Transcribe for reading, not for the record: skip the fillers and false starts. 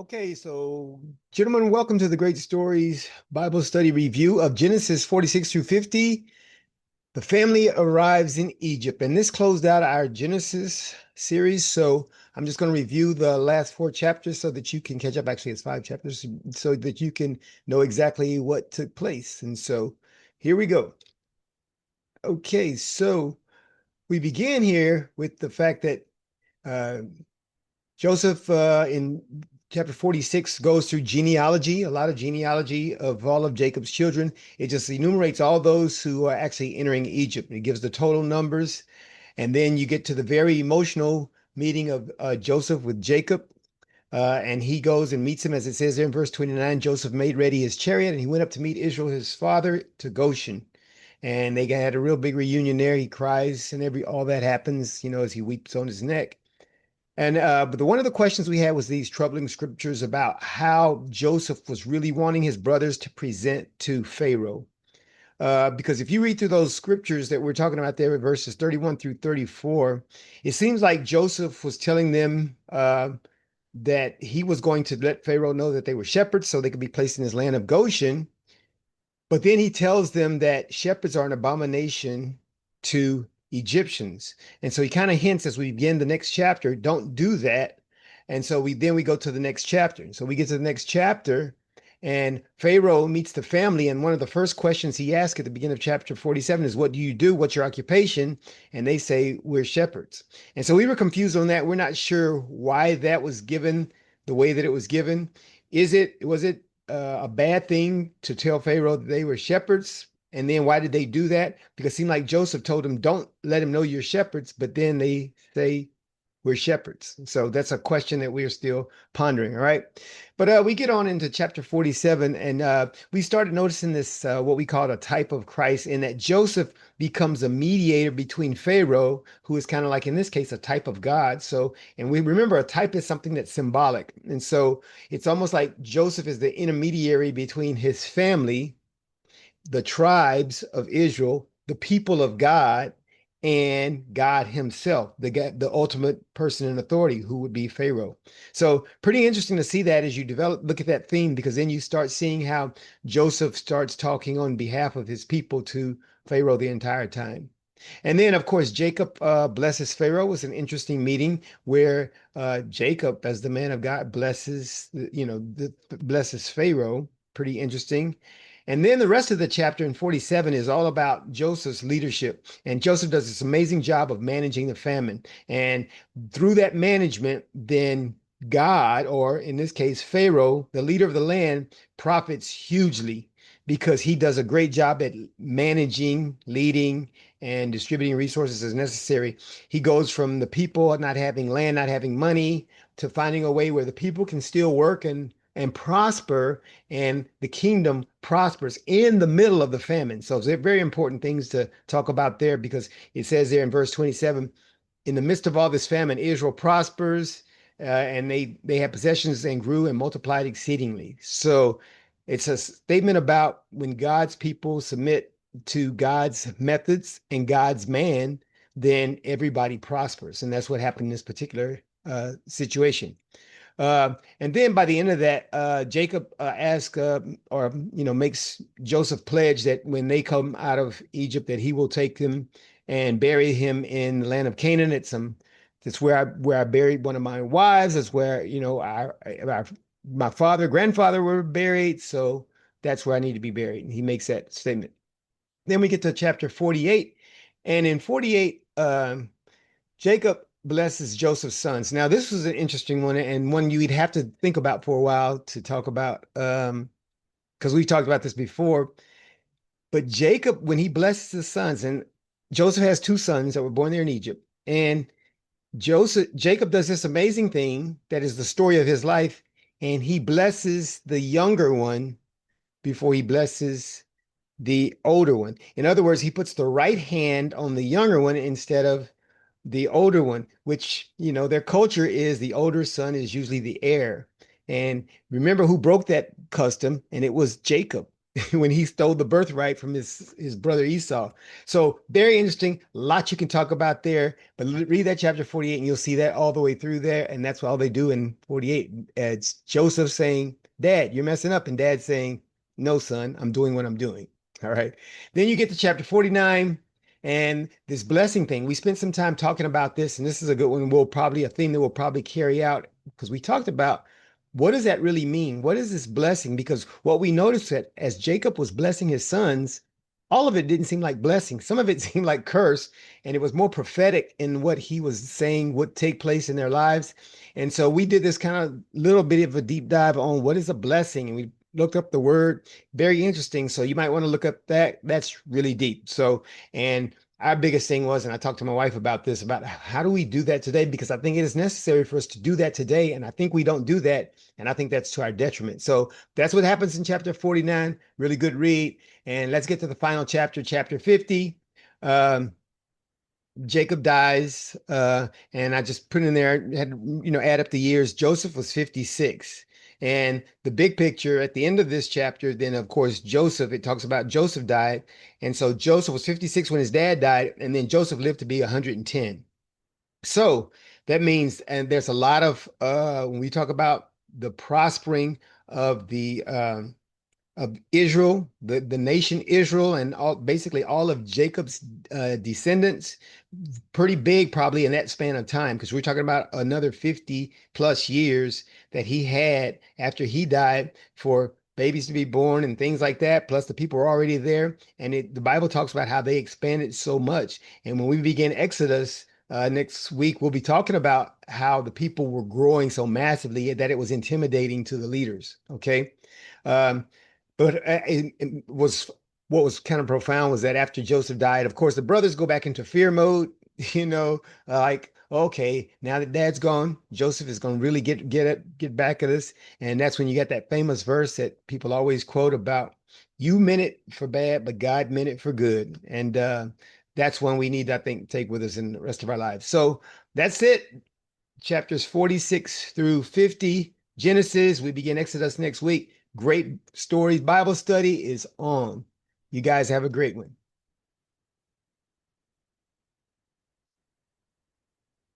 Okay, so gentlemen, welcome to the Great Stories Bible Study Review of Genesis 46 through 50. The family arrives in Egypt, and this closed out our Genesis series. So I'm just going to review the last four chapters so that you can catch up. Actually, it's five chapters, so that you can know exactly what took place. And so here we go. Okay, so we begin here with the fact that uh, Joseph in chapter 46 goes through genealogy, a lot of genealogy of all of Jacob's children. It just enumerates all those who are actually entering Egypt. It gives the total numbers. And then you get to the very emotional meeting of Joseph with Jacob. And he goes and meets him, as it says there in verse 29. Joseph made ready his chariot and he went up to meet Israel, his father, to Goshen. And they had a real big reunion there. He cries and all that happens, as he weeps on his neck. And but one of the questions we had was these troubling scriptures about how Joseph was really wanting his brothers to present to Pharaoh. Because if you read through those scriptures that we're talking about there, verses 31 through 34, it seems like Joseph was telling them that he was going to let Pharaoh know that they were shepherds so they could be placed in his land of Goshen. But then he tells them that shepherds are an abomination to Egyptians. And so he kind of hints as we begin the next chapter, don't do that. And so we go to the next chapter. And so we get to the next chapter, and Pharaoh meets the family. And one of the first questions he asks at the beginning of chapter 47 is, what do you do? What's your occupation? And they say, we're shepherds. And so we were confused on that. We're not sure why that was given the way that it was given. Was it a bad thing to tell Pharaoh that they were shepherds? And then why did they do that? Because it seemed like Joseph told them, don't let him know you're shepherds, but then they say we're shepherds. So that's a question that we're still pondering. All right. But we get on into chapter 47, and we started noticing this, what we call a type of Christ, in that Joseph becomes a mediator between Pharaoh, who is kind of like, in this case, a type of God. So, and we remember a type is something that's symbolic. And so it's almost like Joseph is the intermediary between his family, the tribes of Israel, the people of God, and God himself, the ultimate person in authority, who would be Pharaoh. So pretty interesting to see that as you look at that theme, because then you start seeing how Joseph starts talking on behalf of his people to Pharaoh the entire time. And then, of course, Jacob blesses Pharaoh. Was an interesting meeting where Jacob, as the man of God, blesses Pharaoh. Pretty interesting. And then the rest of the chapter in 47 is all about Joseph's leadership. And Joseph does this amazing job of managing the famine. And through that management, then God, or in this case, Pharaoh, the leader of the land, profits hugely because he does a great job at managing, leading, and distributing resources as necessary. He goes from the people not having land, not having money, to finding a way where the people can still work and prosper, and the kingdom prospers in the middle of the famine. So they're very important things to talk about there, because it says there in verse 27, in the midst of all this famine, Israel prospers, and they had possessions and grew and multiplied exceedingly. So it's a statement about when God's people submit to God's methods and God's man, then everybody prospers. And that's what happened in this particular situation. And then by the end of that, Jacob asks makes Joseph pledge that when they come out of Egypt, that he will take them and bury him in the land of Canaan. That's where I buried one of my wives. That's where my father, grandfather were buried. So that's where I need to be buried. And he makes that statement. Then we get to chapter 48, and in 48, Jacob blesses Joseph's sons. Now, this was an interesting one, and one you'd have to think about for a while to talk about, because we talked about this before. But Jacob, when he blesses his sons, and Joseph has two sons that were born there in Egypt, and Jacob does this amazing thing that is the story of his life, and he blesses the younger one before he blesses the older one. In other words, he puts the right hand on the younger one instead of the older one, which, their culture is the older son is usually the heir. And remember who broke that custom, and it was Jacob. when he stole the birthright from his brother Esau. So very interesting. Lots you can talk about there. But read that chapter 48 and you'll see that all the way through there. And that's all they do in 48. It's Joseph saying, Dad, you're messing up. And Dad saying, no, son, I'm doing what I'm doing. All right. Then you get to chapter 49 and this blessing thing. We spent some time talking about this, and this is a good one. A theme that we'll probably carry out because we talked about what does that really mean? What is this blessing? Because what we noticed that as Jacob was blessing his sons, all of it didn't seem like blessing. Some of it seemed like curse, and it was more prophetic in what he was saying would take place in their lives. And so we did this kind of little bit of a deep dive on what is a blessing, and we looked up the word. Very interesting. So you might want to look up that. That's really deep. So, and our biggest thing was, and I talked to my wife about this, about how do we do that today? Because I think it is necessary for us to do that today. And I think we don't do that. And I think that's to our detriment. So that's what happens in chapter 49. Really good read. And let's get to the final chapter, chapter 50. Jacob dies, and I just put in there, had, add up the years. Joseph was 56. And the big picture at the end of this chapter, then of course, Joseph, it talks about Joseph died. And so Joseph was 56 when his dad died, and then Joseph lived to be 110. So that means, and there's a lot of, when we talk about the prospering of the, of Israel, the nation Israel, and basically all of Jacob's descendants, pretty big probably in that span of time, because we're talking about another 50 plus years that he had after he died for babies to be born and things like that. Plus the people were already there. And the Bible talks about how they expanded so much. And when we begin Exodus, next week, we'll be talking about how the people were growing so massively that it was intimidating to the leaders. Okay. But it was what was kind of profound was that after Joseph died, of course, the brothers go back into fear mode, like, okay, now that dad's gone, Joseph is going to really get back at us. And that's when you get that famous verse that people always quote about, you meant it for bad, but God meant it for good. And that's one we need, I think, take with us in the rest of our lives. So that's it. Chapters 46 through 50, Genesis. We begin Exodus next week. Great stories. Bible study is on. You guys have a great one.